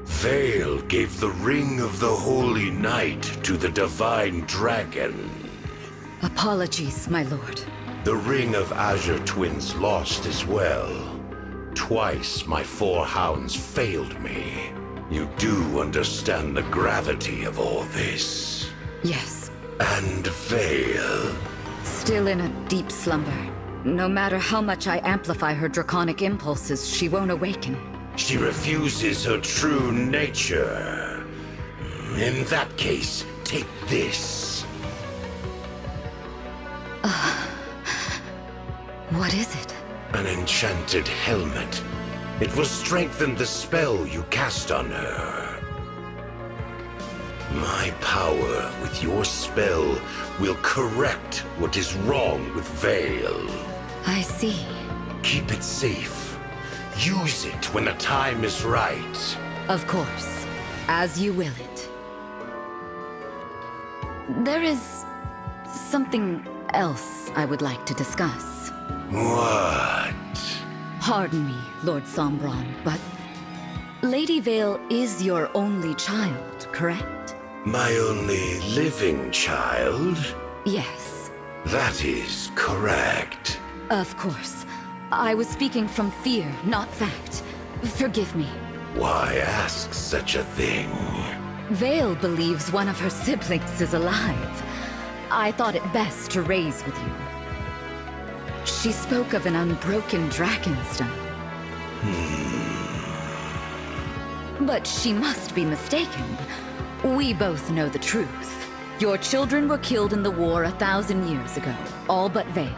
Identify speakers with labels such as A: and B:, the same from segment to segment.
A: Vale gave the Ring of the Holy Night to the Divine Dragon.
B: Apologies, my lord.
A: The Ring of Azure Twins lost as well. Twice my 4 hounds failed me. You do understand the gravity of all this.
B: Yes.
A: And Vale.
B: Still in a deep slumber. No matter how much I amplify her draconic impulses, she won't awaken.
A: She refuses her true nature. In that case, take this.
B: What is it?
A: An enchanted helmet. It will strengthen the spell you cast on her. My power with your spell will correct what is wrong with Vale.
B: I see.
A: Keep it safe. Use it when the time is right.
B: Of course. As you will it. There is something else I would like to discuss.
A: What?
B: Pardon me, Lord Sombron, but Lady Vale is your only child, correct?
A: My only living child?
B: Yes.
A: That is correct.
B: Of course. I was speaking from fear, not fact. Forgive me.
A: Why ask such a thing?
B: Vale believes one of her siblings is alive. I thought it best to raise with you. She spoke of an unbroken dragonstone. But she must be mistaken. We both know the truth. Your children were killed in the war 1,000 years ago, all but Vale.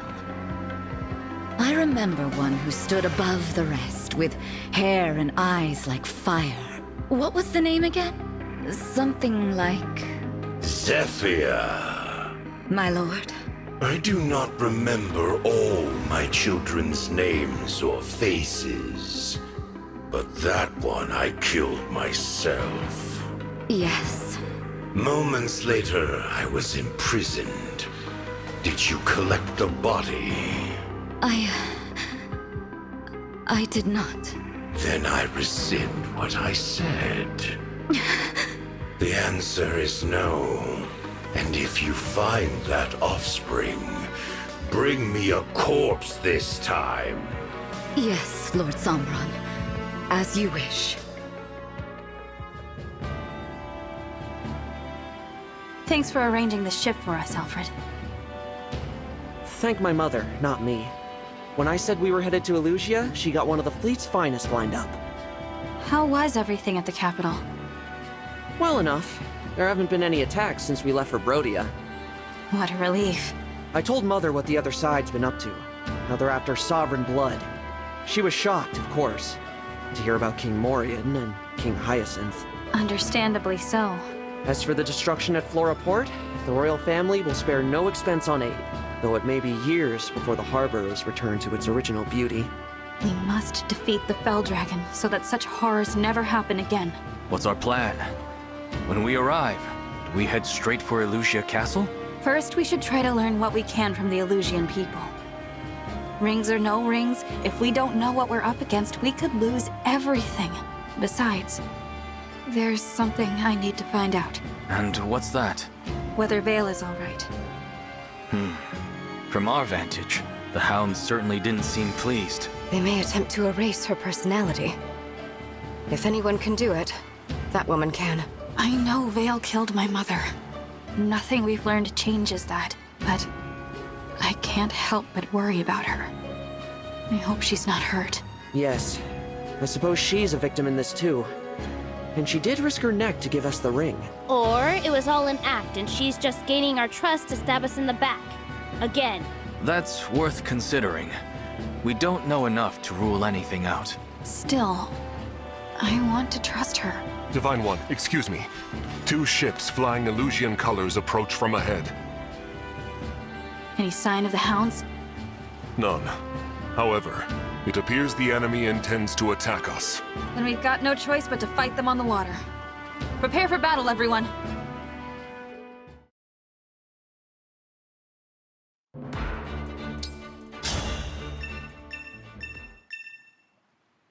B: I remember one who stood above the rest, with hair and eyes like fire. What was the name again? Something like...
A: Zephyr.
B: My lord?
A: I do not remember all my children's names or faces. But that one I killed myself.
B: Yes.
A: Moments later, I was imprisoned. Did you collect the body?
B: I did not.
A: Then I rescind what I said. The answer is no. And if you find that offspring, bring me a corpse this time.
B: Yes, Lord Sombron. As you wish.
C: Thanks for arranging the ship for us, Alfred.
D: Thank my mother, not me. When I said we were headed to Elusia, she got one of the fleet's finest lined up.
C: How was everything at the capital?
D: Well enough. There haven't been any attacks since we left for Brodia.
C: What a relief.
D: I told Mother what the other side's been up to. How they're after sovereign blood. She was shocked, of course, to hear about King Morian and King Hyacinth.
C: Understandably so.
D: As for the destruction at Flora Port, the royal family will spare no expense on aid, though it may be years before the harbor is returned to its original beauty.
C: We must defeat the Fell Dragon so that such horrors never happen again.
E: What's our plan? When we arrive, do we head straight for Elusia Castle?
C: First, we should try to learn what we can from the Elusian people. Rings or no rings, if we don't know what we're up against, we could lose everything. Besides, there's something I need to find out.
E: And what's that?
C: Whether Vale is all right.
E: From our vantage, the hounds certainly didn't seem pleased.
F: They may attempt to erase her personality. If anyone can do it, that woman can.
C: I know Vale killed my mother. Nothing we've learned changes that, but I can't help but worry about her. I hope she's not hurt.
D: Yes. I suppose she's a victim in this too. And she did risk her neck to give us the ring.
G: Or it was all an act and she's just gaining our trust to stab us in the back. Again.
E: That's worth considering. We don't know enough to rule anything out.
C: Still, I want to trust her.
H: Divine One, excuse me. 2 ships flying Elusian colors approach from ahead.
C: Any sign of the hounds?
H: None. However, it appears the enemy intends to attack us.
C: Then we've got no choice but to fight them on the water. Prepare for battle, everyone!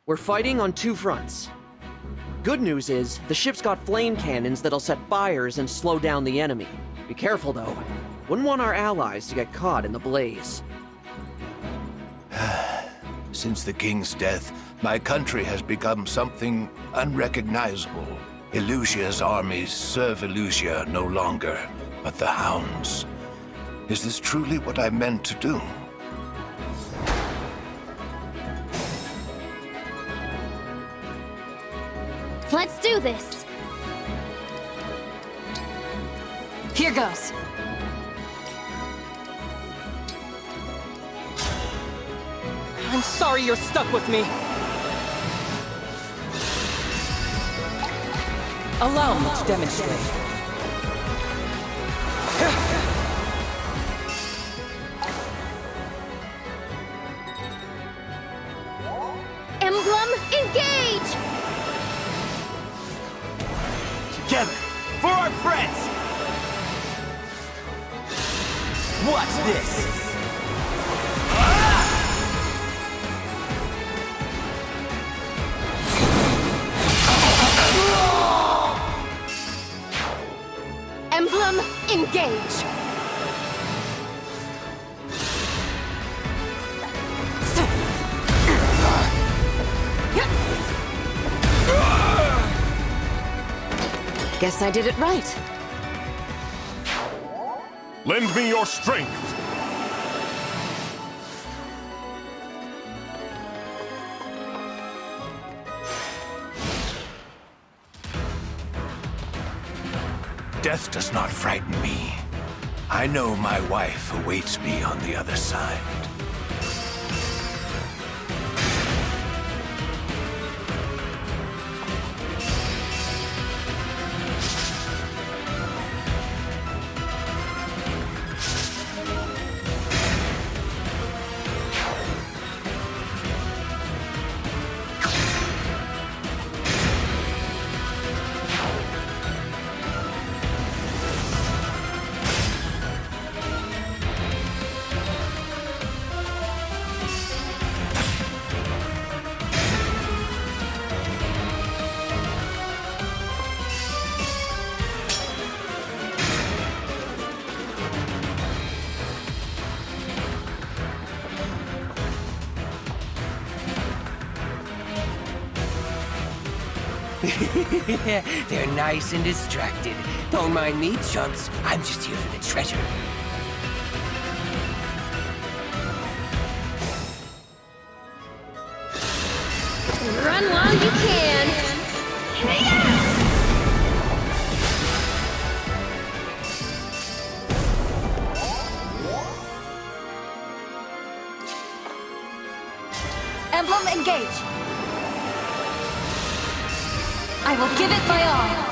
D: We're fighting on 2 fronts. Good news is, the ship's got flame cannons that'll set fires and slow down the enemy. Be careful, though. Wouldn't want our allies to get caught in the blaze.
I: Since the king's death, my country has become something unrecognizable. Elusia's armies serve Elusia no longer, but the hounds. Is this truly what I meant to do?
G: Let's do this.
C: Here goes.
J: I'm sorry you're stuck with me. Allow me to demonstrate.
G: Emblem, engage!
K: Together, for our friends! Watch this!
F: Emblem, engage! Guess I did it right.
H: Lend me your strength!
I: Death does not frighten me. I know my wife awaits me on the other side.
K: They're nice and distracted. Don't mind me, chumps. I'm just here for the treasure.
G: Run while you can.
C: Emblem, engage! I will give it my all!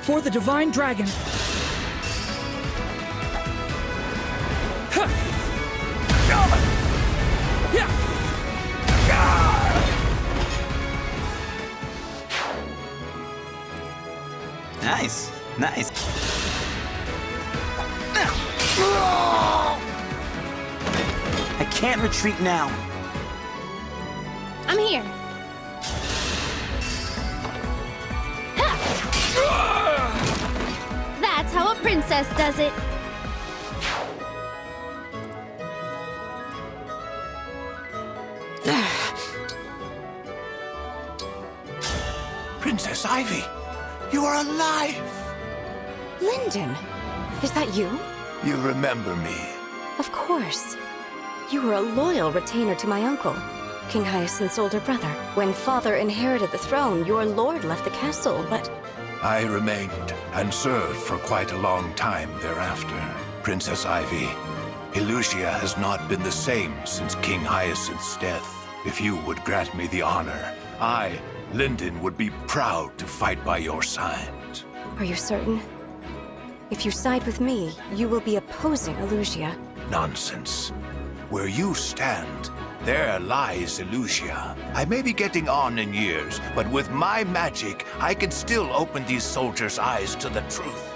J: For the Divine Dragon.
K: Nice, nice. I can't retreat now.
G: I'm here. That's how a princess does it.
I: Princess Ivy, you are alive!
F: Lyndon, is that you?
I: You remember me.
F: Of course. You were a loyal retainer to my uncle, King Hyacinth's older brother. When father inherited the throne, your lord left the castle, but...
I: I remained and served for quite a long time thereafter. Princess Ivy, Elusia has not been the same since King Hyacinth's death. If you would grant me the honor, I, Lyndon, would be proud to fight by your side.
F: Are you certain? If you side with me, you will be opposing Elusia.
I: Nonsense. Where you stand, there lies Elusia. I may be getting on in years, but with my magic, I can still open these soldiers' eyes to the truth.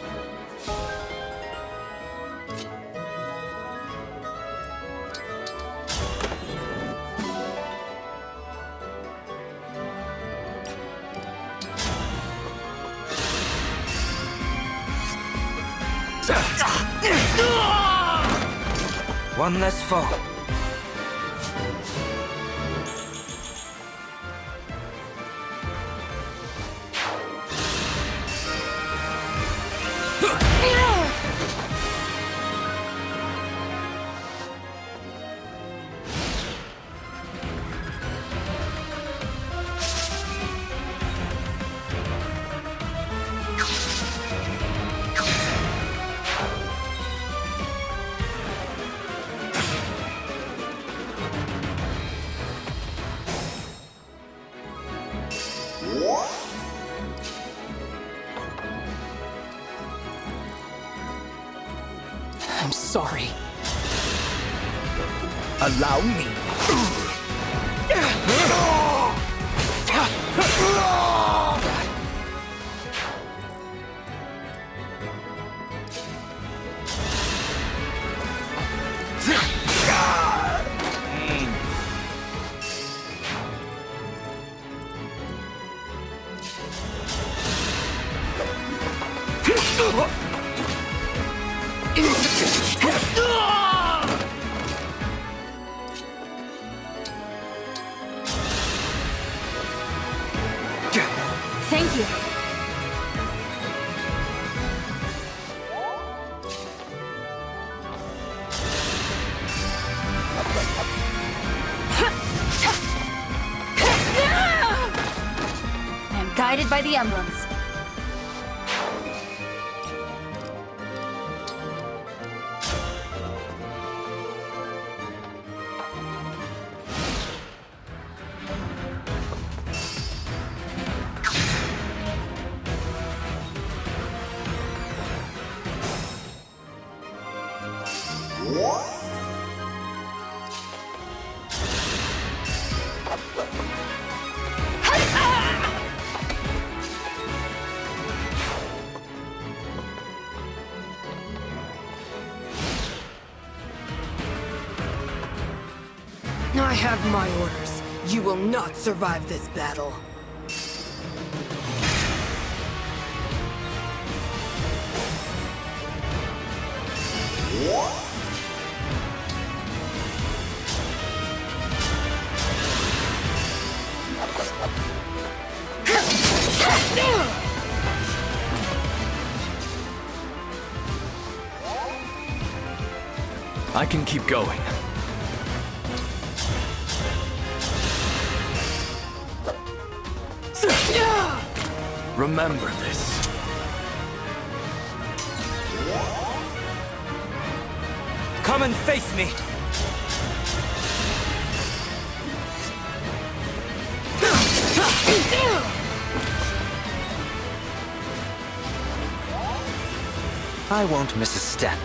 K: One less foe.
J: I'm sorry.
K: Allow me.
C: Thank you. I am guided by the emblems.
L: I have my orders. You will not survive this battle.
E: I can keep going. Remember this.
K: Come and face me. I won't miss a step.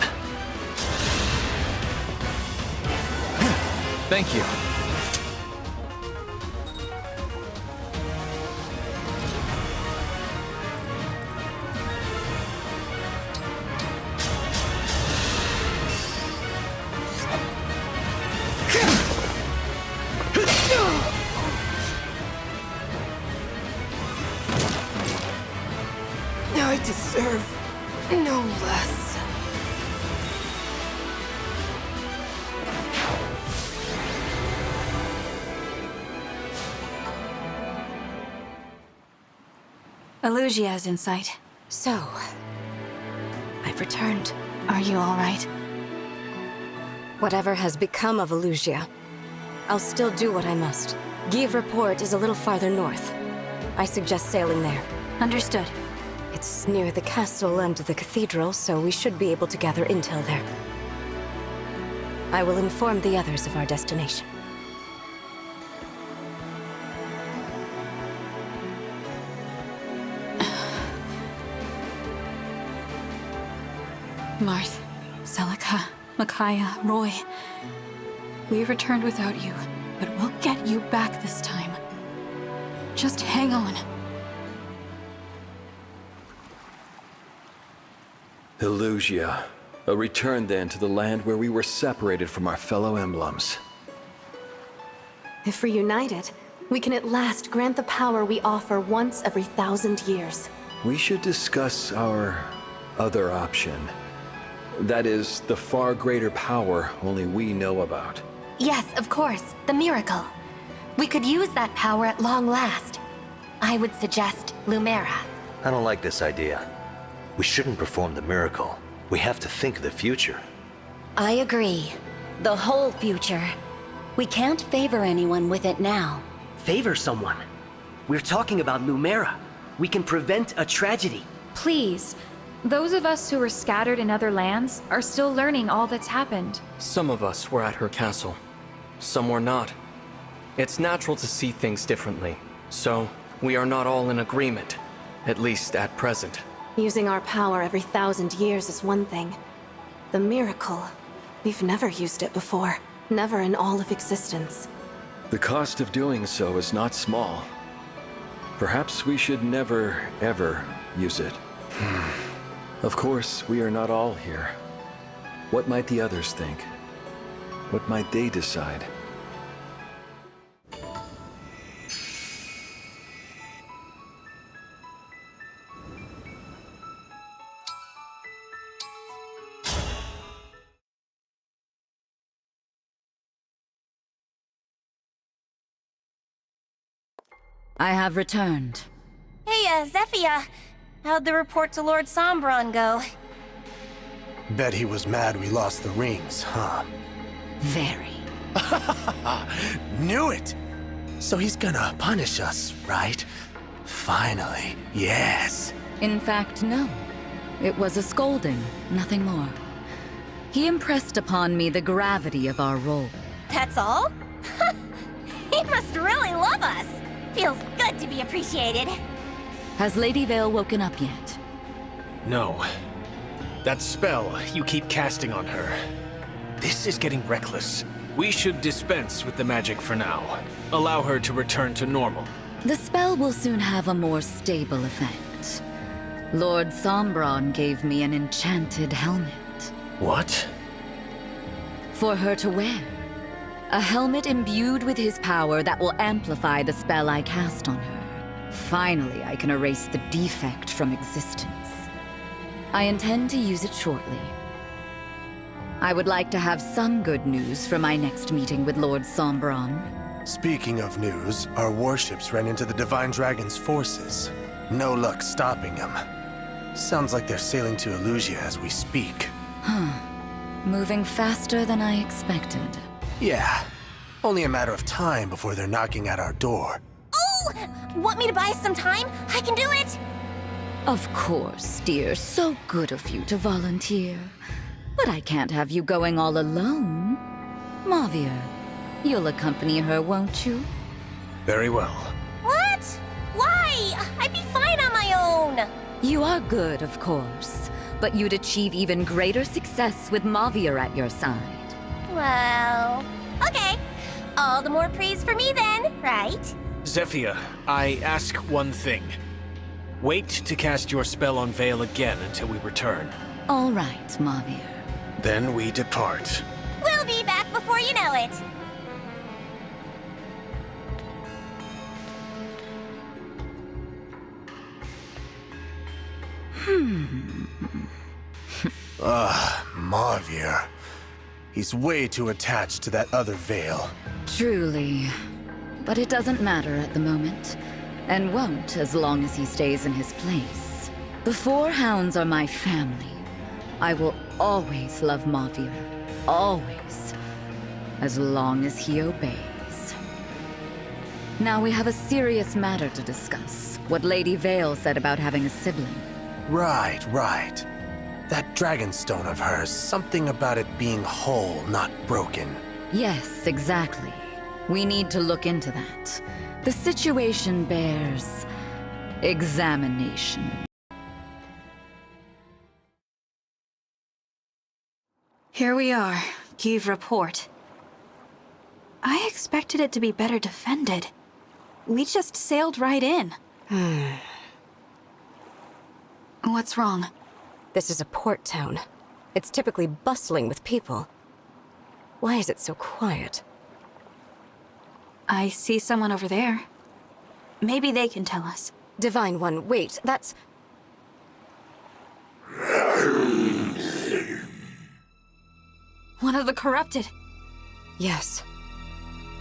E: Thank you.
L: I deserve no less.
C: Elugia is in sight.
F: So,
C: I've returned. Are you all right?
F: whatever has become of Elugia, I'll still do what I must. Give Report is a little farther north. I suggest sailing there.
C: Understood.
F: It's near the castle and the cathedral, so we should be able to gather intel there. I will inform the others of our destination.
C: Marth, Celica, Micaiah, Roy. We returned without you, but we'll get you back this time. Just hang on.
M: Elugia. A return then to the land where we were separated from our fellow emblems.
F: If reunited, we can at last grant the power we offer once every 1,000 years.
M: We should discuss our other option. That is, the far greater power only we know about.
F: Yes, of course. The miracle. We could use that power at long last. I would suggest Lumera.
N: I don't like this idea. We shouldn't perform the miracle. We have to think of the future.
F: I agree. The whole future. We can't favor anyone with it now.
K: Favor someone? We're talking about Lumera. We can prevent a tragedy.
O: Please. Those of us who were scattered in other lands are still learning all that's happened.
J: Some of us were at her castle. Some were not. It's natural to see things differently. So, we are not all in agreement. At least at present.
C: Using our power every 1,000 years is one thing. The miracle. We've never used it before. Never in all of existence.
M: The cost of doing so is not small. Perhaps we should never, ever use it. Of course, we are not all here. What might the others think? What might they decide?
B: I have returned.
F: Hey, Zephyr. How'd the report to Lord Sombron go?
P: Bet he was mad we lost the rings, huh?
B: Very.
P: Knew it! So he's gonna punish us, right? Finally, yes.
B: In fact, no. It was a scolding, nothing more. He impressed upon me the gravity of our role.
F: That's all? He must really love us. Feels good to be appreciated.
B: Has Lady Vale woken up yet?
E: No. That spell you keep casting on her. This is getting reckless. We should dispense with the magic for now. Allow her to return to normal.
B: The spell will soon have a more stable effect. Lord Sombron gave me an enchanted helmet.
E: What?
B: For her to wear. A helmet imbued with his power that will amplify the spell I cast on her. Finally, I can erase the defect from existence. I intend to use it shortly. I would like to have some good news for my next meeting with Lord Sombron.
P: Speaking of news, our warships ran into the Divine Dragon's forces. No luck stopping them. Sounds like they're sailing to Elusia as we speak.
B: Huh. Moving faster than I expected.
P: Yeah. Only a matter of time before they're knocking at our door.
F: Oh! Want me to buy some time? I can do it!
B: Of course, dear. So good of you to volunteer. But I can't have you going all alone. Mavir, you'll accompany her, won't you?
E: Very well.
F: What? Why? I'd be fine on my own.
B: You are good, of course. But you'd achieve even greater success with Mavir at your side.
F: Well, okay. All the more praise for me then, right?
E: Zephyr, I ask one thing. Wait to cast your spell on Vale again until we return.
B: All right, Mavir.
E: Then we depart.
F: We'll be back before you know it.
P: Mavir. He's way too attached to that other Vale.
B: Truly. But it doesn't matter at the moment. And won't as long as he stays in his place. The Four Hounds are my family. I will always love Mavir. Always. As long as he obeys. Now we have a serious matter to discuss. What Lady Vale said about having a sibling.
P: Right. That dragonstone of hers, something about it being whole, not broken.
B: Yes, exactly. We need to look into that. The situation bears examination.
C: Here we are. Give report. I expected it to be better defended. We just sailed right in. What's wrong?
F: This is a port town. It's typically bustling with people. Why is it so quiet?
C: I see someone over there. Maybe they can tell us.
F: Divine One, wait, that's...
C: One of the corrupted.
F: Yes.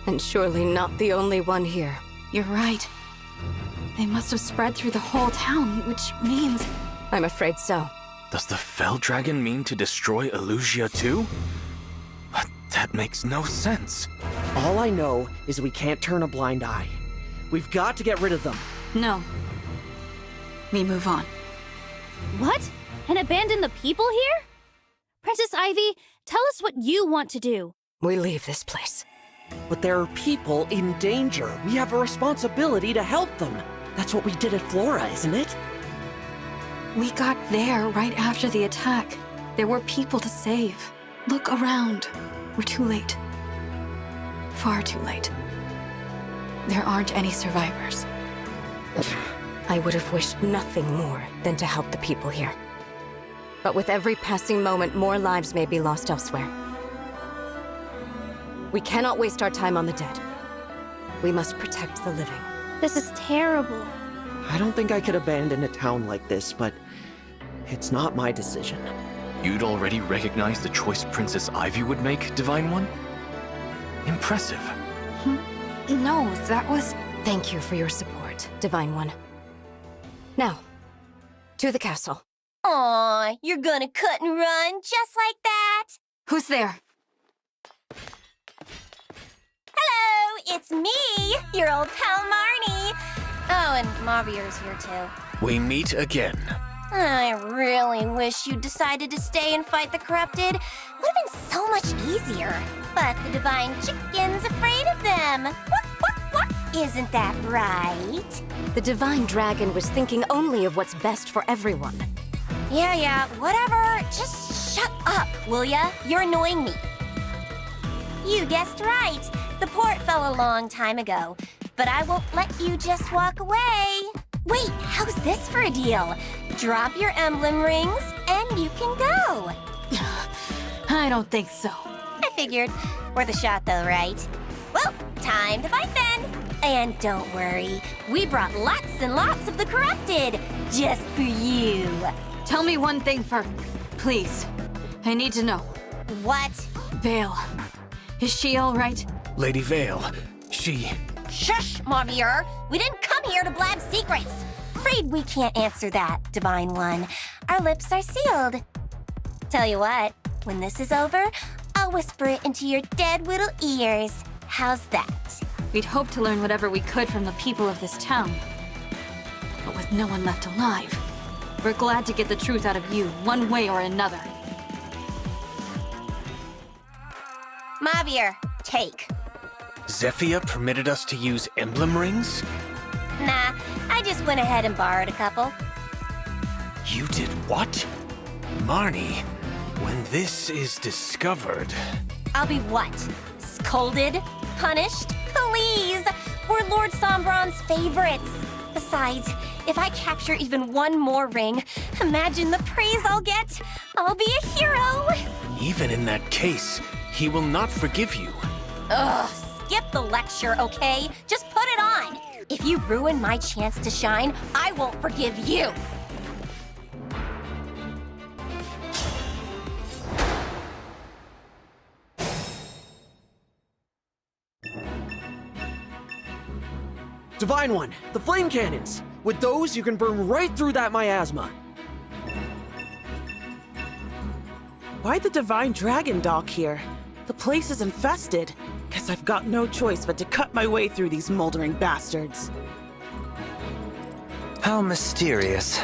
F: And surely not the only one here.
C: You're right. They must have spread through the whole town, which means...
F: I'm afraid so.
J: Does the Fell Dragon mean to destroy Elusia too? But that makes no sense.
D: All I know is we can't turn a blind eye. We've got to get rid of them.
C: No. We move on.
G: What? And abandon the people here? Princess Ivy, tell us what you want to do.
F: We leave this place.
D: But there are people in danger. We have a responsibility to help them. That's what we did at Flora, isn't it?
C: We got there right after the attack. There were people to save. Look around. We're too late. Far too late. There aren't any survivors.
F: I would have wished nothing more than to help the people here. But with every passing moment, more lives may be lost elsewhere. We cannot waste our time on the dead. We must protect the living.
G: This is terrible.
D: I don't think I could abandon a town like this, but it's not my decision.
J: You'd already recognized the choice Princess Ivy would make, Divine One? Impressive.
C: No, that was...
F: Thank you for your support, Divine One. Now, to the castle.
Q: Aw, you're gonna cut and run just like that?
C: Who's there?
Q: Hello, it's me, your old pal Marnie. Oh, and Mavier's here too.
E: We meet again.
Q: I really wish you decided to stay and fight the corrupted. Would have been so much easier. But the divine chicken's afraid of them. Isn't that right?
F: The divine dragon was thinking only of what's best for everyone.
Q: Yeah, whatever. Just shut up, will ya? You're annoying me. You guessed right. The port fell a long time ago. But I won't let you just walk away. Wait, how's this for a deal? Drop your emblem rings, and you can go.
C: I don't think so.
Q: I figured. Worth a shot, though, right? Well, time to fight then. And don't worry, we brought lots and lots of the corrupted, just for you.
C: Tell me one thing first, please. I need to know.
Q: What?
C: Vale. Is she all right?
E: Lady Vale, she...
Q: Shush, Mavier. We didn't come here to blab secrets. Afraid we can't answer that, Divine One. Our lips are sealed. Tell you what, when this is over, I'll whisper it into your dead little ears. How's that?
C: We'd hoped to learn whatever we could from the people of this town. But with no one left alive, we're glad to get the truth out of you, one way or another.
Q: Mavier, take.
E: Zephyia permitted us to use emblem rings?
Q: Nah, I just went ahead and borrowed a couple.
E: You did what? Marnie, when this is discovered...
Q: I'll be what? Scolded? Punished? Please! We're Lord Sombron's favorites. Besides, if I capture even one more ring, imagine the praise I'll get. I'll be a hero!
E: Even in that case, he will not forgive you.
Q: Ugh, skip the lecture, okay? Just put it on! If you ruin my chance to shine, I won't forgive you!
D: Divine One, the flame cannons! With those, you can burn right through that miasma.
R: Why'd the Divine Dragon dock here? The place is infested. Guess I've got no choice but to cut my way through these moldering bastards.
N: How mysterious.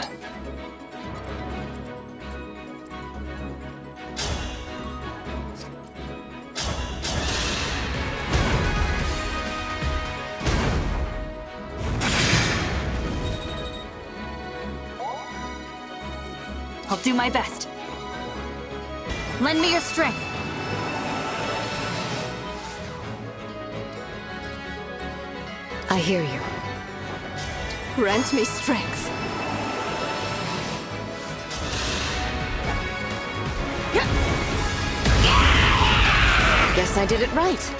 C: I'll do my best. Lend me your strength.
F: I hear you. Grant me strength. Guess I did it right.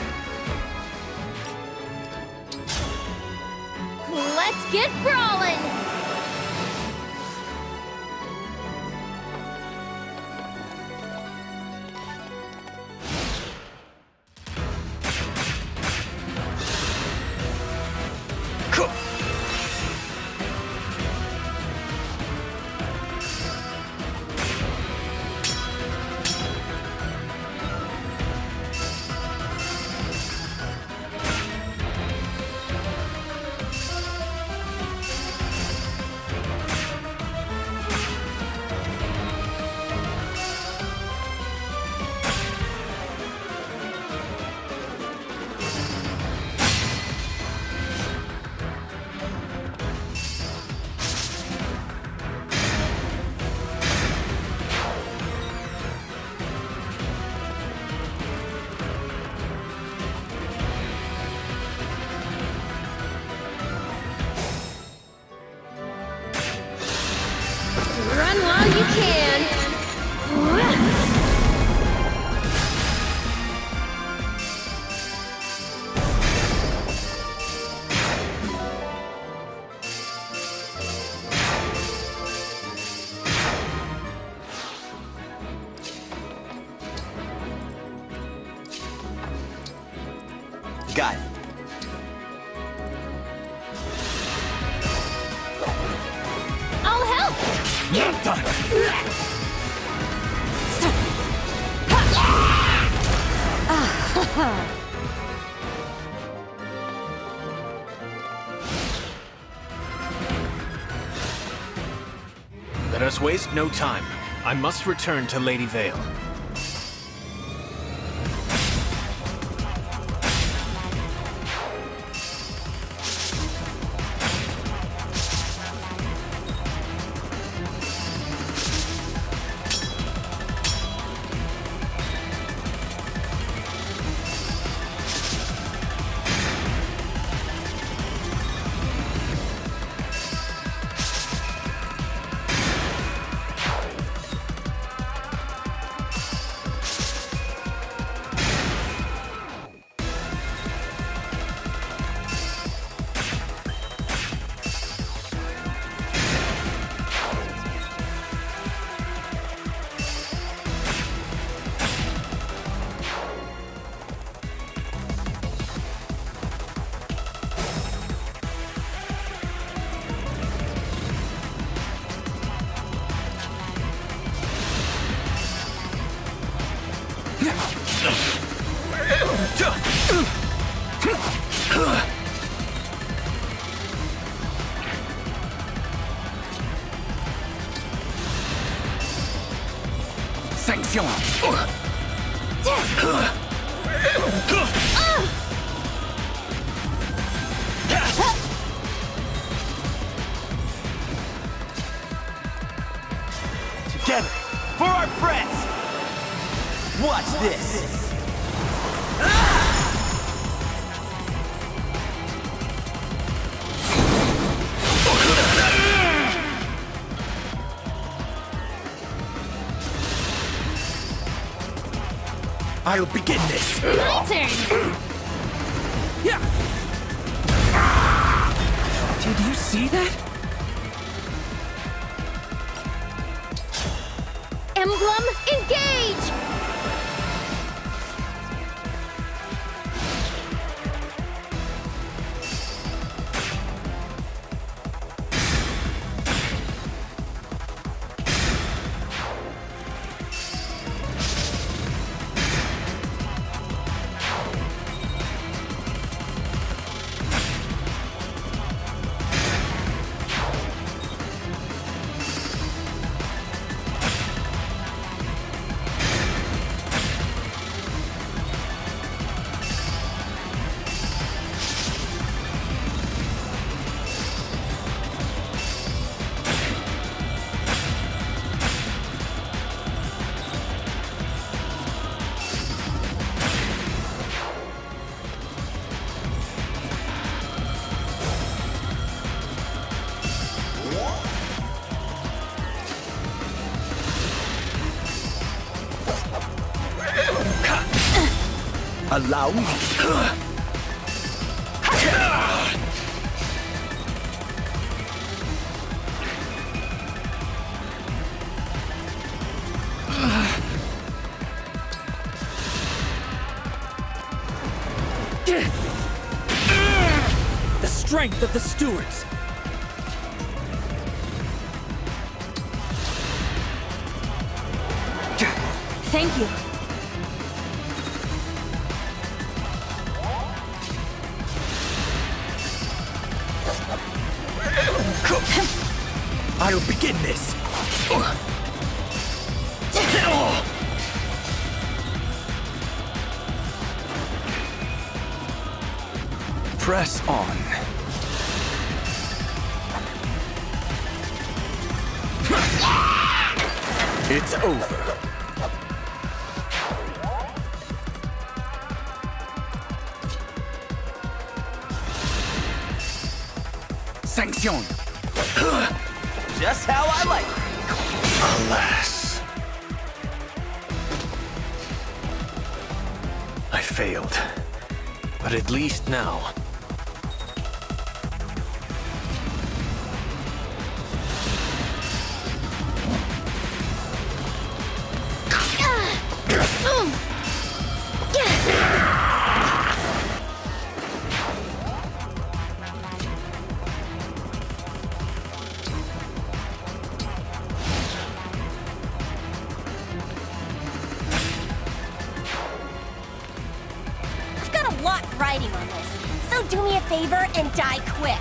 G: Let's get brawling!
F: you can!
S: Got it.
G: I'll help!
S: Not done.
E: Let us waste no time. I must return to Lady Vale.
S: Sanction! Together, for our friends! Watch this! I'll begin this!
G: My turn!
S: Yeah! Did you see that?
F: Emblem, engage!
S: Allow me.
K: The strength of the stewards.
C: Thank you.
S: I'll begin this. Press on. It's over. Sanction.
K: Just how I like it.
E: Alas. I failed. But at least now...
Q: I've got a lot riding on this, so do me a favor and die quick.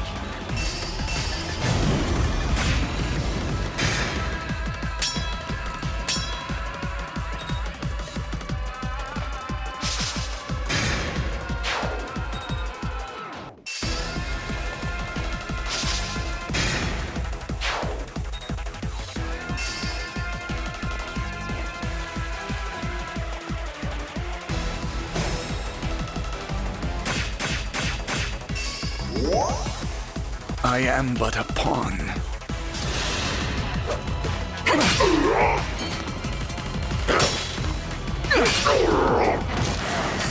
S: I am but a pawn.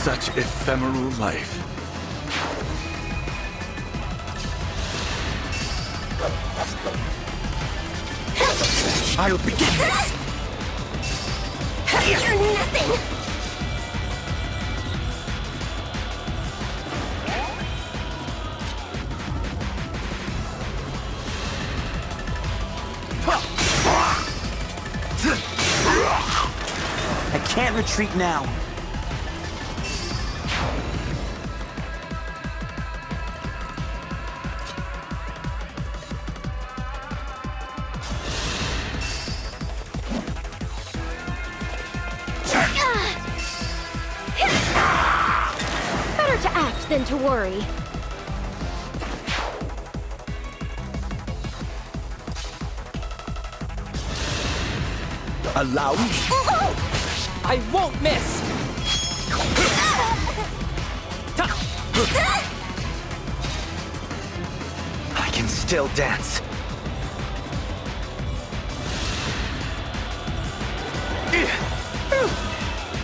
S: Such ephemeral life. I'll begin this.
Q: You're nothing!
K: I can't retreat now.
F: Better to act than to worry.
S: Allow me.
K: I won't miss! I can still dance.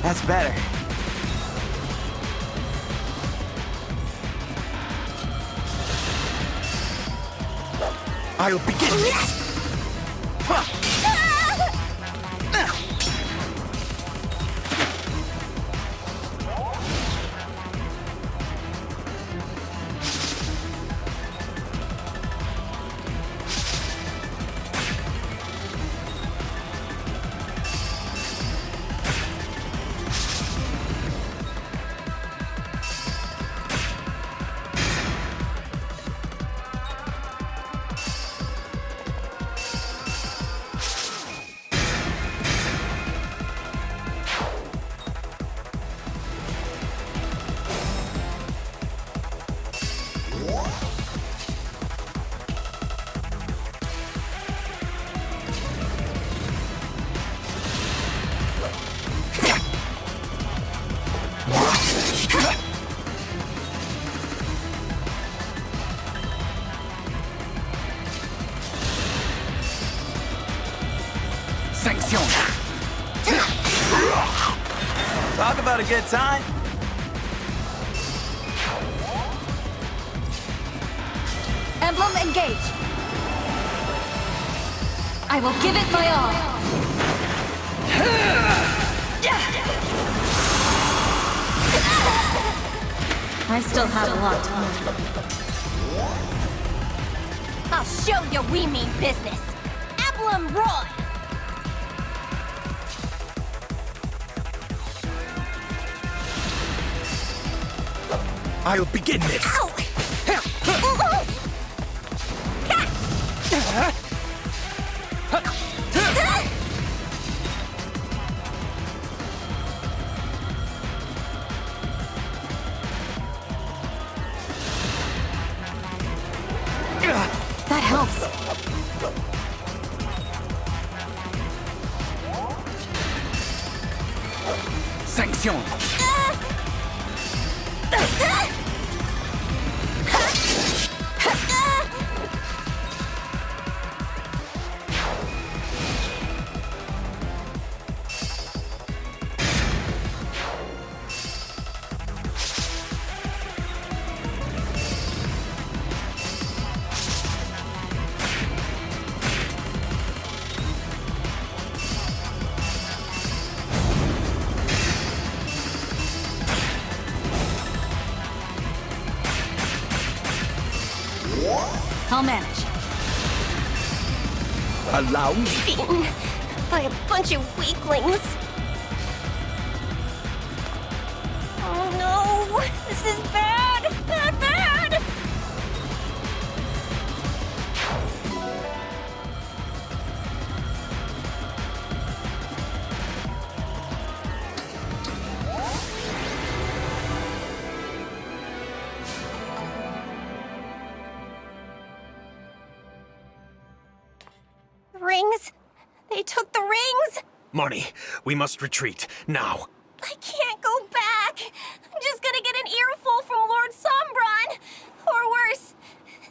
K: That's better.
S: I'll begin this.
K: Talk about a good time.
B: Emblem, engage! I will give it my all! I still have a lot to learn.
Q: I'll show you we mean business. Emblem Roy!
S: I'll begin this.
Q: Ow!
B: That helps.
S: Sanction.
C: I'll manage.
S: Allow me.
Q: Beaten by a bunch of weaklings. Oh no! This is bad! Bad, bad! Rings? They took the rings?
E: Marnie, we must retreat, now.
Q: I can't go back. I'm just gonna get an earful from Lord Sombron. Or worse,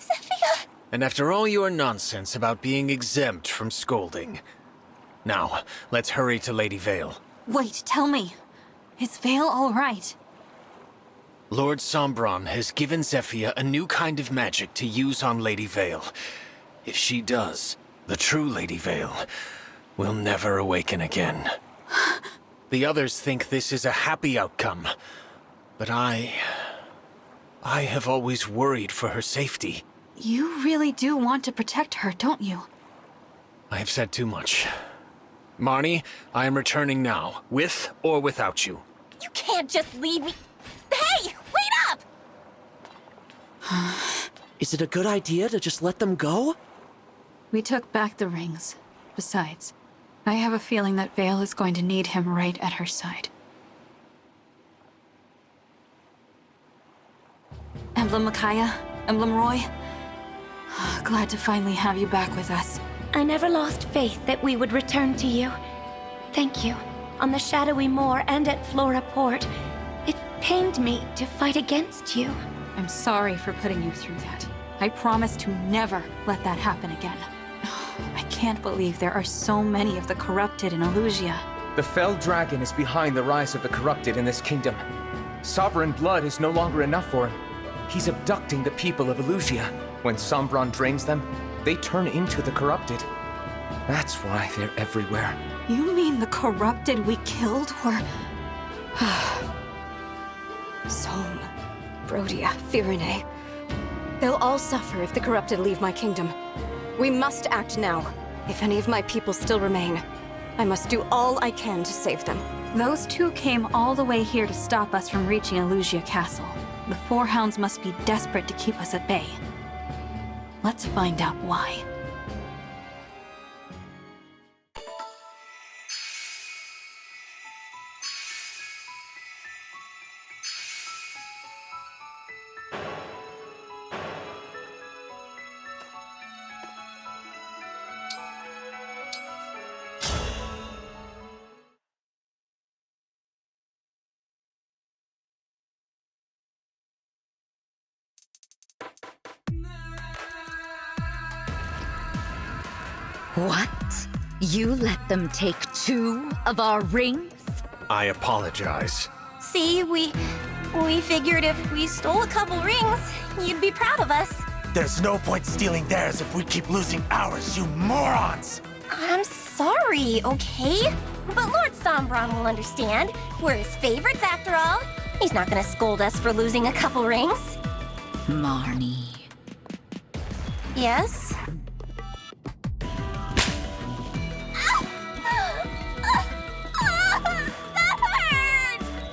Q: Zephyr.
E: And after all your nonsense about being exempt from scolding. Now, let's hurry to Lady Vale.
C: Wait, tell me. Is Vale all right?
E: Lord Sombron has given Zephyr a new kind of magic to use on Lady Vale. If she does, the true Lady Vale will never awaken again. The others think this is a happy outcome, but I have always worried for her safety.
C: You really do want to protect her, don't you?
E: I have said too much. Marnie, I am returning now, with or without you.
Q: You can't just leave me. Hey, wait up!
D: Is it a good idea to just let them go?
C: We took back the rings. Besides, I have a feeling that Vale is going to need him right at her side. Emblem Micaiah, Emblem Roy. Glad to finally have you back with us.
F: I never lost faith that we would return to you. Thank you. On the Shadowy Moor and at Flora Port, it pained me to fight against you.
C: I'm sorry for putting you through that. I promise to never let that happen again. I can't believe there are so many of the corrupted in Elusia.
T: The fell dragon is behind the rise of the corrupted in this kingdom. Sovereign blood is no longer enough for him. He's abducting the people of Elusia. When Sombron drains them, they turn into the corrupted. That's why they're everywhere.
C: You mean the corrupted we killed were...
F: Sohm, Brodia, Firene. They'll all suffer if the corrupted leave my kingdom. We must act now. If any of my people still remain, I must do all I can to save them.
C: Those two came all the way here to stop us from reaching Elusia Castle. The Four Hounds must be desperate to keep us at bay. Let's find out why.
B: What? You let them take 2 of our rings?
E: I apologize.
Q: See, we figured if we stole a couple rings, you'd be proud of us.
P: There's no point stealing theirs if we keep losing ours, you morons!
Q: I'm sorry, okay? But Lord Sombron will understand. We're his favorites after all. He's not gonna scold us for losing a couple rings.
B: Marnie.
Q: Yes?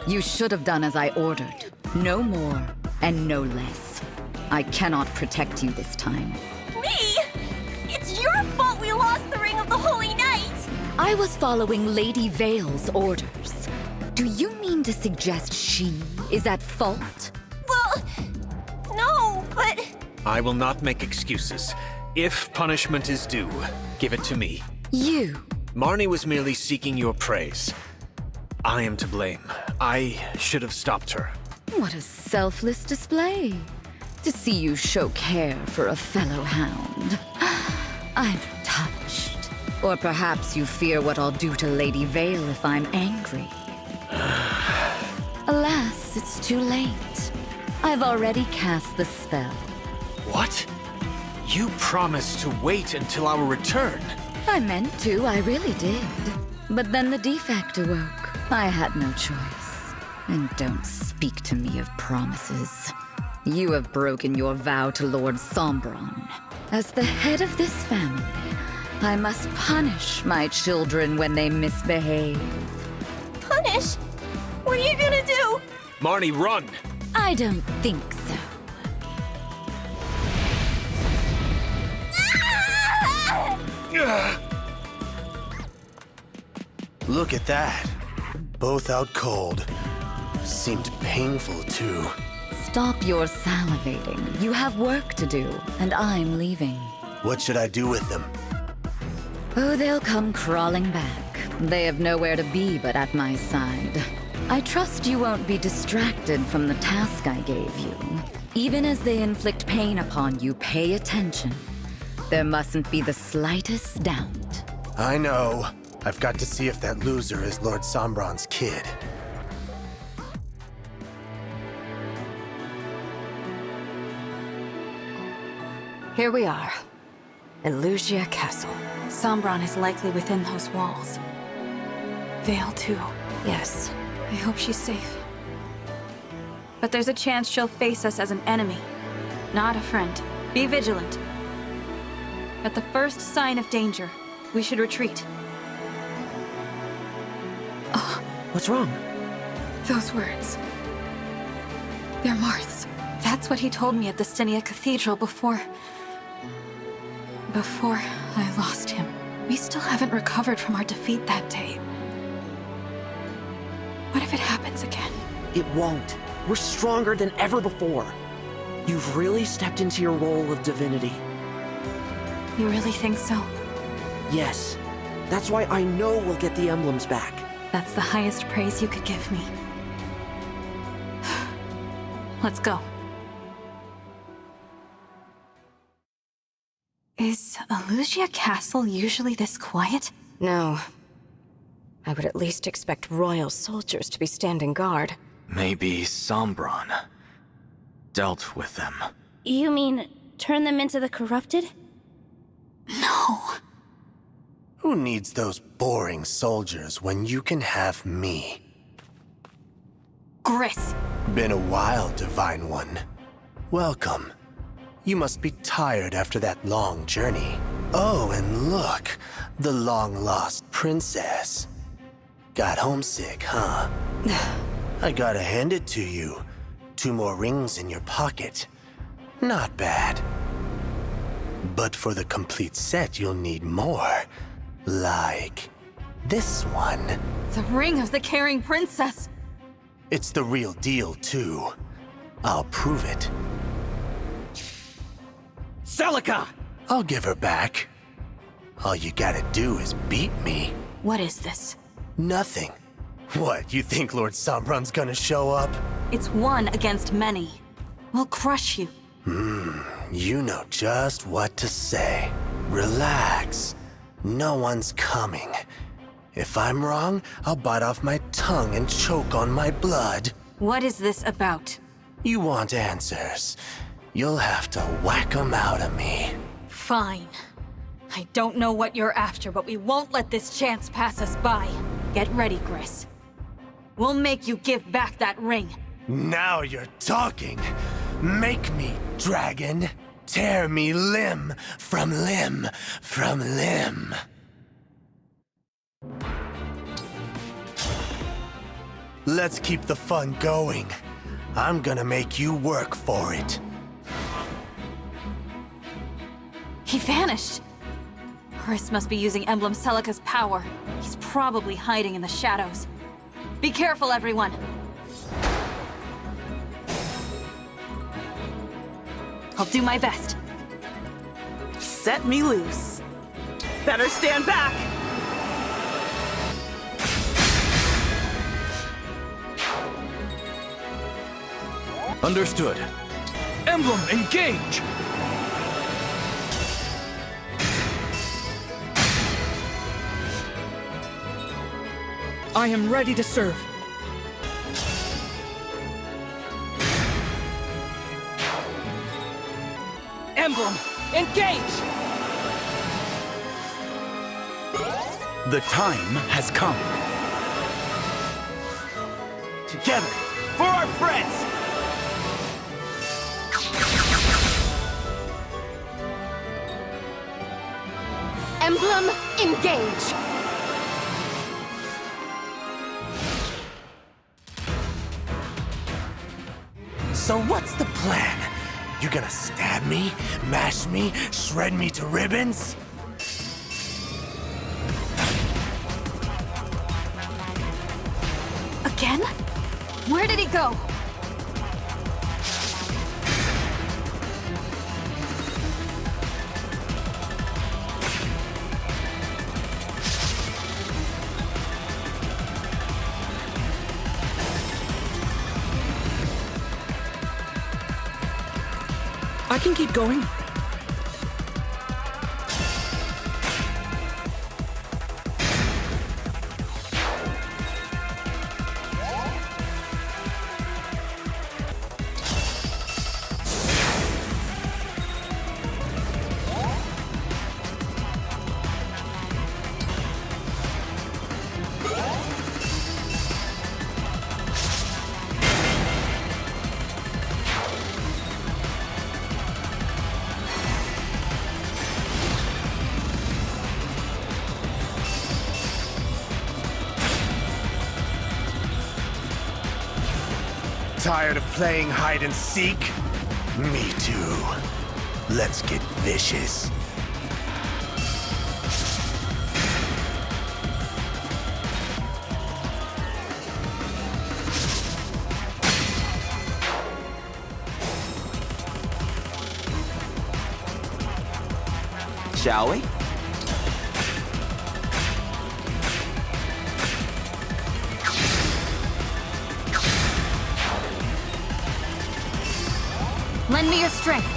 B: You should have done as I ordered. No more and no less. I cannot protect you this time.
Q: Me? It's your fault we lost the Ring of the Holy Knight!
B: I was following Lady Vale's orders. Do you mean to suggest she is at fault?
Q: Well, no, but...
E: I will not make excuses. If punishment is due, give it to me.
B: You?
E: Marnie was merely seeking your praise. I am to blame. I should have stopped her.
B: What a selfless display. To see you show care for a fellow hound. I'm touched. Or perhaps you fear what I'll do to Lady Vale if I'm angry. Alas, it's too late. I've already cast the spell.
E: What? You promised to wait until our return.
B: I meant to, I really did. But then the defect awoke. I had no choice. And don't speak to me of promises. You have broken your vow to Lord Sombron. As the head of this family, I must punish my children when they misbehave.
Q: Punish? What are you gonna do?
E: Marnie, run!
B: I don't think so.
P: Look at that. Both out cold. Seemed painful, too.
B: Stop your salivating. You have work to do, and I'm leaving.
P: What should I do with them?
B: Oh, they'll come crawling back. They have nowhere to be but at my side. I trust you won't be distracted from the task I gave you. Even as they inflict pain upon you, pay attention. There mustn't be the slightest doubt.
P: I know. I've got to see if that loser is Lord Sombron's kid.
C: Here we are. Elusia Castle. Sombron is likely within those walls. Vale too. Yes. I hope she's safe. But there's a chance she'll face us as an enemy, not a friend. Be vigilant. At the first sign of danger, we should retreat.
D: Oh, what's wrong?
C: Those words. They're Marth's. That's what he told me at the Stynia Cathedral before I lost him. We still haven't recovered from our defeat that day. What if it happens again?
D: It won't. We're stronger than ever before. You've really stepped into your role of divinity.
C: You really think so?
D: Yes. That's why I know we'll get the emblems back.
C: That's the highest praise you could give me. Let's go. Is Elusia Castle usually this quiet?
F: No. I would at least expect royal soldiers to be standing guard.
J: Maybe Sombron dealt with them.
G: You mean turn them into the corrupted?
C: No.
P: Who needs those boring soldiers when you can have me?
C: Gris.
P: Been a while, Divine One. Welcome. You must be tired after that long journey. Oh, and look, the long-lost princess. Got homesick, huh? I gotta hand it to you. 2 more rings in your pocket. Not bad. But for the complete set, you'll need more. Like this one.
C: The ring of the caring princess.
P: It's the real deal, too. I'll prove it.
D: Celica!
P: I'll give her back. All you gotta do is beat me.
C: What is this?
P: Nothing. What, you think Lord Sombron's gonna show up?
C: It's one against many. We'll crush you.
P: You know just what to say. Relax. No one's coming. If I'm wrong, I'll bite off my tongue and choke on my blood.
C: What is this about?
P: You want answers. You'll have to whack 'em out of me.
C: Fine. I don't know what you're after, but we won't let this chance pass us by. Get ready, Gris. We'll make you give back that ring.
P: Now you're talking. Make me, dragon. Tear me limb from limb from limb. Let's keep the fun going. I'm gonna make you work for it.
C: He vanished. Gris must be using Emblem Celica's power. He's probably hiding in the shadows. Be careful, everyone. I'll do my best.
R: Set me loose. Better stand back.
S: Understood. Emblem, engage!
D: I am ready to serve.
R: Emblem, engage!
S: The time has come.
R: Together, for our friends!
F: Emblem, engage!
P: So what's the plan? You gonna stab me, mash me, shred me to ribbons?
C: Again? Where did he go?
R: I can keep going.
P: Tired of playing hide and seek? Me too. Let's get vicious.
D: Shall we?
C: Lend me your strength.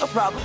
R: No problem.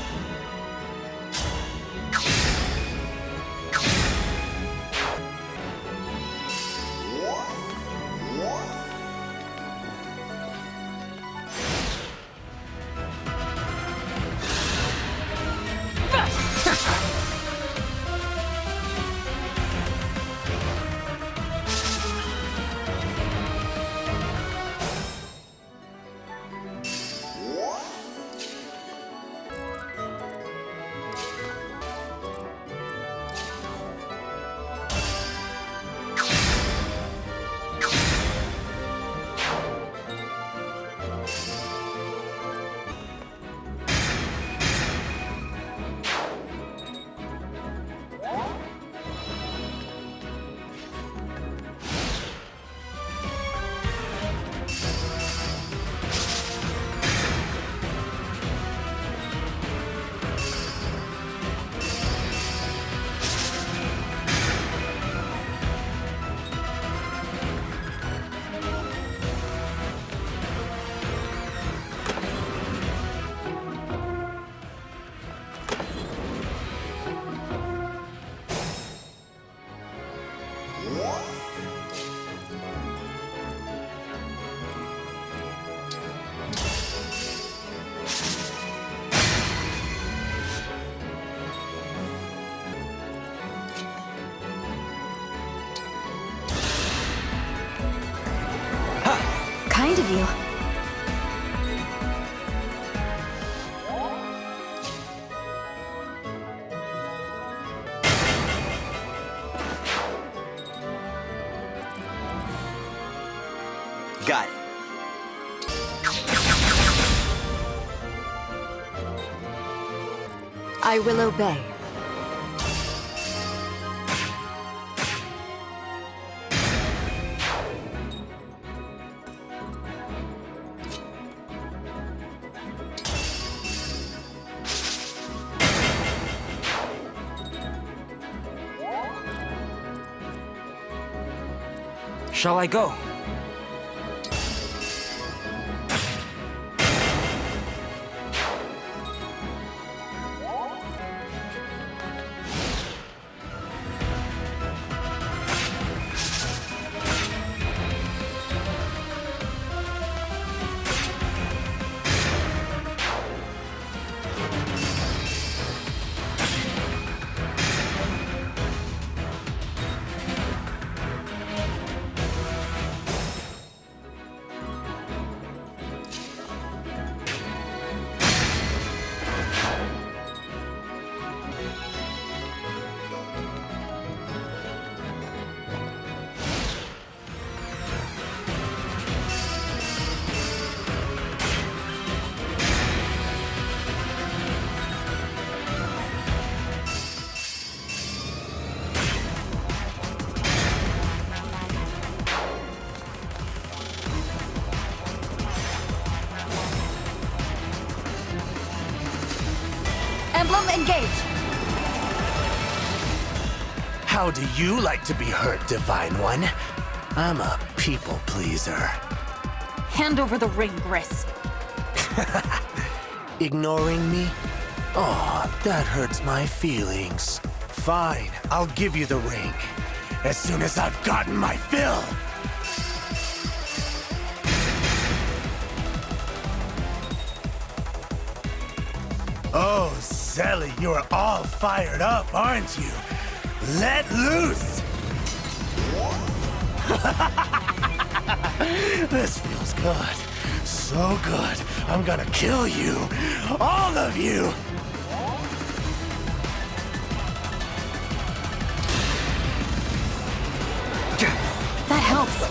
C: of you.
K: Got it.
F: I will obey.
T: Shall I go?
C: Emblem, engage!
P: How do you like to be hurt, Divine One? I'm a people pleaser.
C: Hand over the ring, Gris.
P: Ignoring me? Oh, that hurts my feelings. Fine, I'll give you the ring. As soon as I've gotten my fill. Oh, Sally, you're all fired up, aren't you? Let loose! This feels good. So good. I'm gonna kill you. All of you!
C: That helps.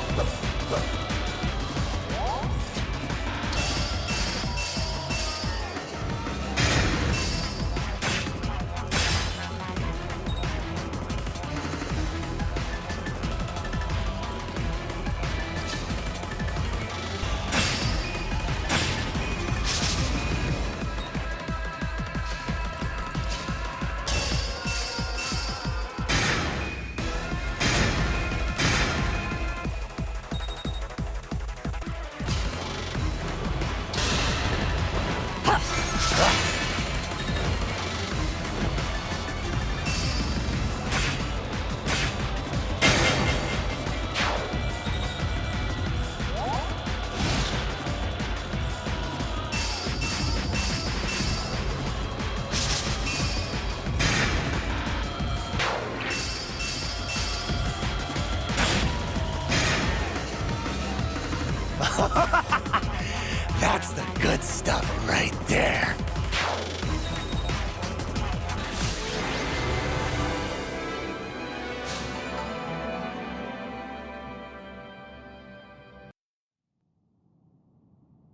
P: That's the good stuff right there.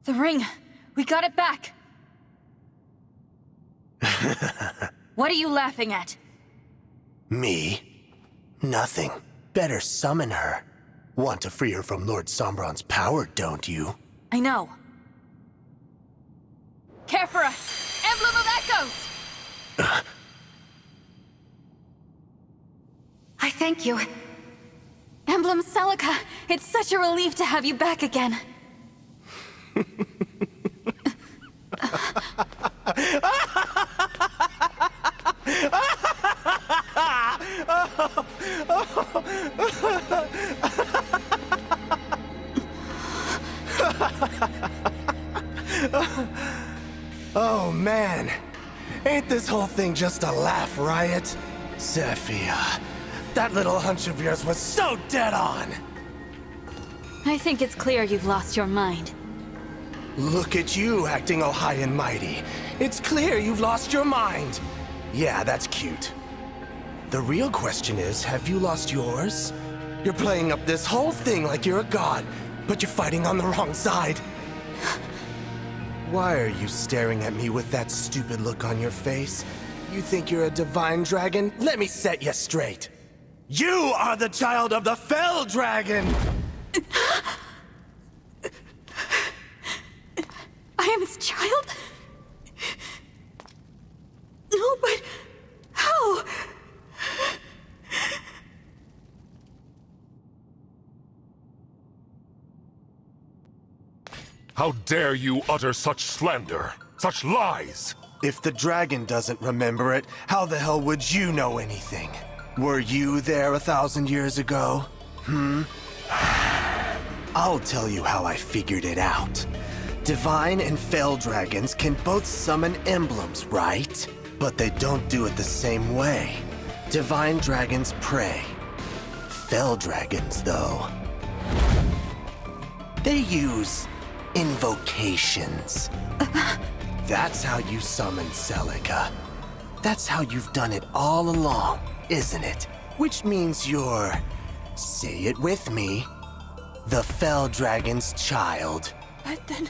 C: The ring! We got it back! What are you laughing at?
P: Me? Nothing. Better summon her. Want to free her from Lord Sombron's power, don't you?
C: I know. Care for us! Emblem of Echoes! I thank you. Emblem Celica, it's such a relief to have you back again.
P: Oh man, ain't this whole thing just a laugh riot? Zephyr, that little hunch of yours was so dead on!
C: I think it's clear you've lost your mind.
P: Look at you acting all high and mighty. It's clear you've lost your mind. Yeah, that's cute. The real question is, have you lost yours? You're playing up this whole thing like you're a god, but you're fighting on the wrong side. Why are you staring at me with that stupid look on your face? You think you're a divine dragon? Let me set you straight. You are the child of the Fell Dragon!
C: I am his child? No, but how?
H: How dare you utter such slander, such lies?
P: If the dragon doesn't remember it, how the hell would you know anything? Were you there 1,000 years ago? I'll tell you how I figured it out. Divine and Fell Dragons can both summon emblems, right? But they don't do it the same way. Divine Dragons pray. Fell Dragons, though, they use invocations. That's how you summon Celica. That's how you've done it all along, isn't it? Which means you're, say it with me, the Fell Dragon's child.
C: But then...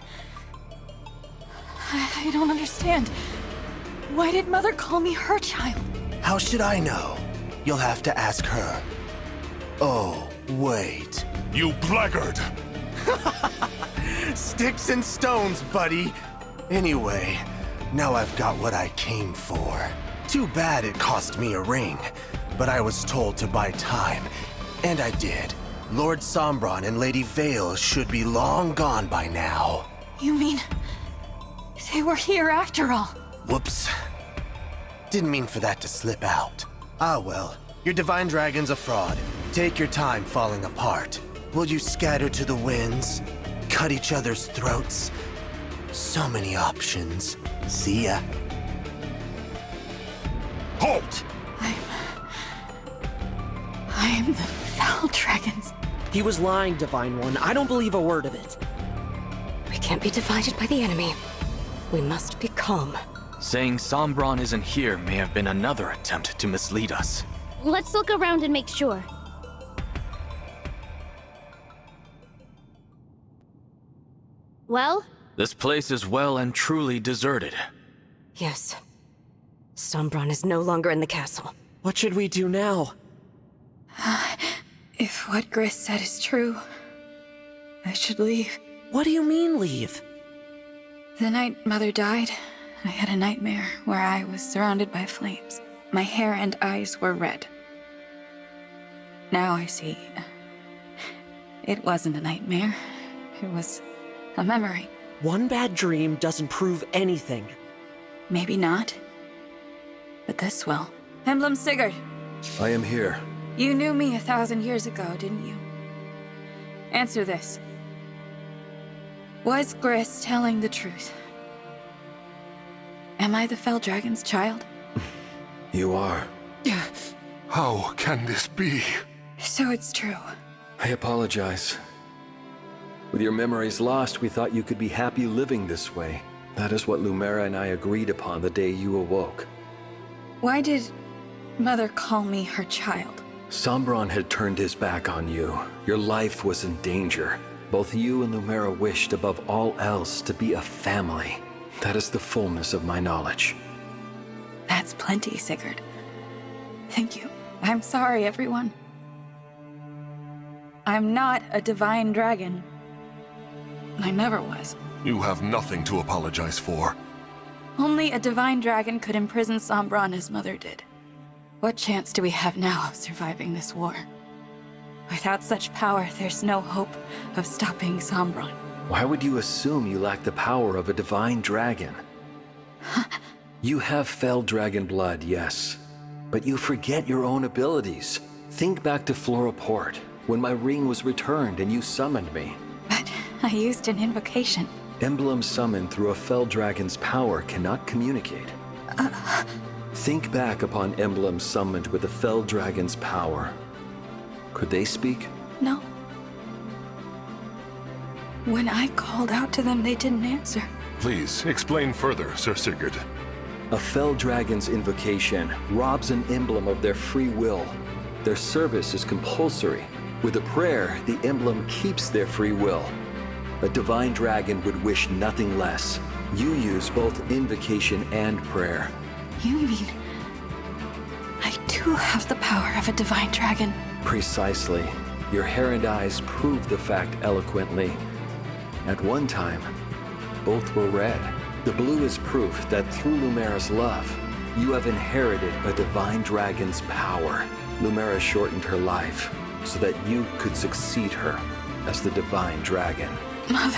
C: I don't understand. Why did Mother call me her child?
P: How should I know? You'll have to ask her. Oh, wait.
H: You blackguard!
P: Sticks and stones, buddy. Anyway, now I've got what I came for. Too bad it cost me a ring, but I was told to buy time, and I did. Lord Sombron and Lady Vale should be long gone by now.
C: You mean... they were here after all?
P: Whoops. Didn't mean for that to slip out. Ah well, your divine dragon's a fraud. Take your time falling apart. Will you scatter to the winds? Cut each other's throats? So many options. See ya.
H: Halt!
C: I am the Fell Dragons.
D: He was lying, Divine One. I don't believe a word of it.
F: We can't be divided by the enemy. We must be calm.
J: Saying Sombron isn't here may have been another attempt to mislead us.
G: Let's look around and make sure. Well?
J: This place is well and truly deserted.
F: Yes. Sombron is no longer in the castle.
D: What should we do now?
O: If what Gris said is true, I should leave.
D: What do you mean, leave?
O: The night Mother died, I had a nightmare where I was surrounded by flames. My hair and eyes were red. Now I see. It wasn't a nightmare. It was a memory.
D: One bad dream doesn't prove anything.
O: Maybe not. But this will. Emblem Sigurd,
M: I am here.
O: you knew me 1,000 years ago, didn't you? Answer this. Was Gris telling the truth? Am I the Fell Dragon's child?
M: You are.
H: How can this be?
O: So it's true.
M: I apologize. With your memories lost, we thought you could be happy living this way. That is what Lumera and I agreed upon the day you awoke.
O: Why did Mother call me her child?
M: Sombron had turned his back on you. Your life was in danger. Both you and Lumera wished above all else to be a family. That is the fullness of my knowledge.
O: That's plenty, Sigurd. Thank you. I'm sorry, everyone. I'm not a divine dragon. I never was.
H: You have nothing to apologize for.
O: Only a divine dragon could imprison Sombron as Mother did. What chance do we have now of surviving this war? Without such power, there's no hope of stopping Sombron.
M: Why would you assume you lack the power of a divine dragon? You have Fell Dragon blood, yes. But you forget your own abilities. Think back to Flora Port, when my ring was returned and you summoned me.
O: But I used an invocation.
M: Emblems summoned through a Fell Dragon's power cannot communicate. Think back upon emblems summoned with the Fell Dragon's power. Could they speak?
O: No. When I called out to them, they didn't answer.
H: Please, explain further, Sir Sigurd.
M: A fell dragon's invocation robs an emblem of their free will. Their service is compulsory. With a prayer, the emblem keeps their free will. A divine dragon would wish nothing less. You use both invocation and prayer.
O: You mean... I do have the power of a divine dragon?
M: Precisely. Your hair and eyes prove the fact eloquently. At one time, both were red. The blue is proof that through Lumera's love, you have inherited a divine dragon's power. Lumera shortened her life so that you could succeed her as the divine dragon.
O: Mother.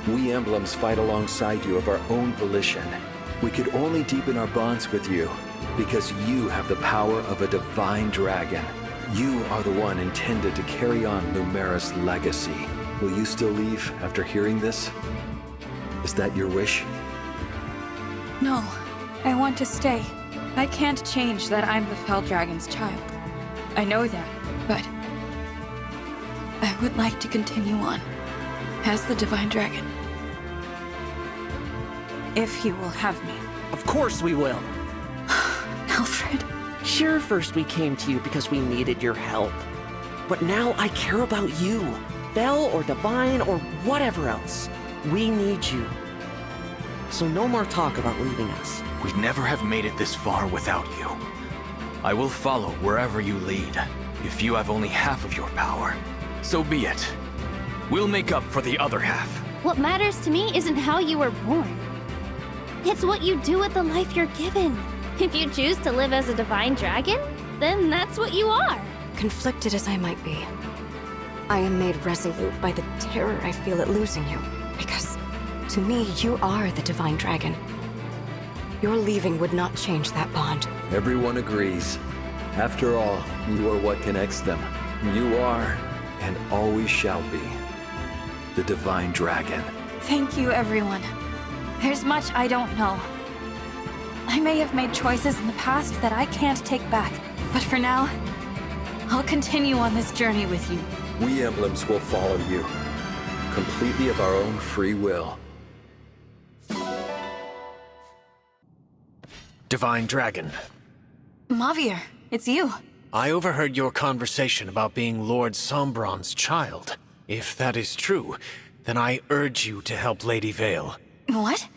M: We emblems fight alongside you of our own volition. We could only deepen our bonds with you because you have the power of a divine dragon. You are the one intended to carry on Lumera's legacy. Will you still leave after hearing this? Is that your wish?
O: No, I want to stay. I can't change that I'm the Fell Dragon's child. I know that, but I would like to continue on as the Divine Dragon. If you will have me.
D: Of course we will.
O: Alfred.
D: Sure, first we came to you because we needed your help. But now I care about you. Fell or divine or whatever else. We need you. So no more talk about leaving us.
S: We'd never have made it this far without you. I will follow wherever you lead. If you have only half of your power, so be it. We'll make up for the other half.
G: What matters to me isn't how you were born. It's what you do with the life you're given. If you choose to live as a divine dragon, then that's what you are.
F: Conflicted as I might be, I am made resolute by the terror I feel at losing you. Because, to me, you are the divine dragon. Your leaving would not change that bond.
M: Everyone agrees. After all, you are what connects them. You are, and always shall be, the divine dragon.
O: Thank you, everyone. There's much I don't know. I may have made choices in the past that I can't take back, but for now, I'll continue on this journey with you.
M: We emblems will follow you, completely of our own free will.
E: Divine Dragon.
O: Mavier, it's you.
E: I overheard your conversation about being Lord Sombron's child. If that is true, then I urge you to help Lady Vale.
O: What?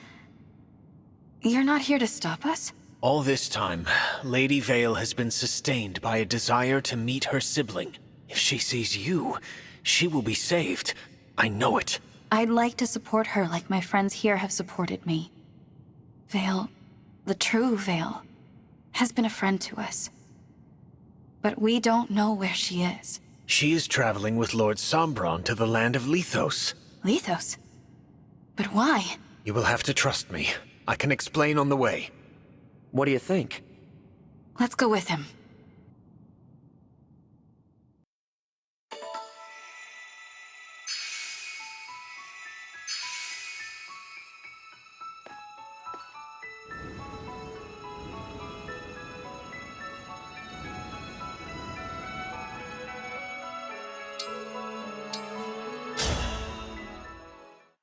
O: You're not here to stop us?
E: All this time, Lady Vale has been sustained by a desire to meet her sibling. If she sees you, she will be saved. I know it.
O: I'd like to support her like my friends here have supported me. Vale, the true Vale, has been a friend to us. But we don't know where she is.
E: She is traveling with Lord Sombron to the land of Lethos.
O: Lethos? But why?
E: You will have to trust me. I can explain on the way.
D: What do you think?
O: Let's go with him.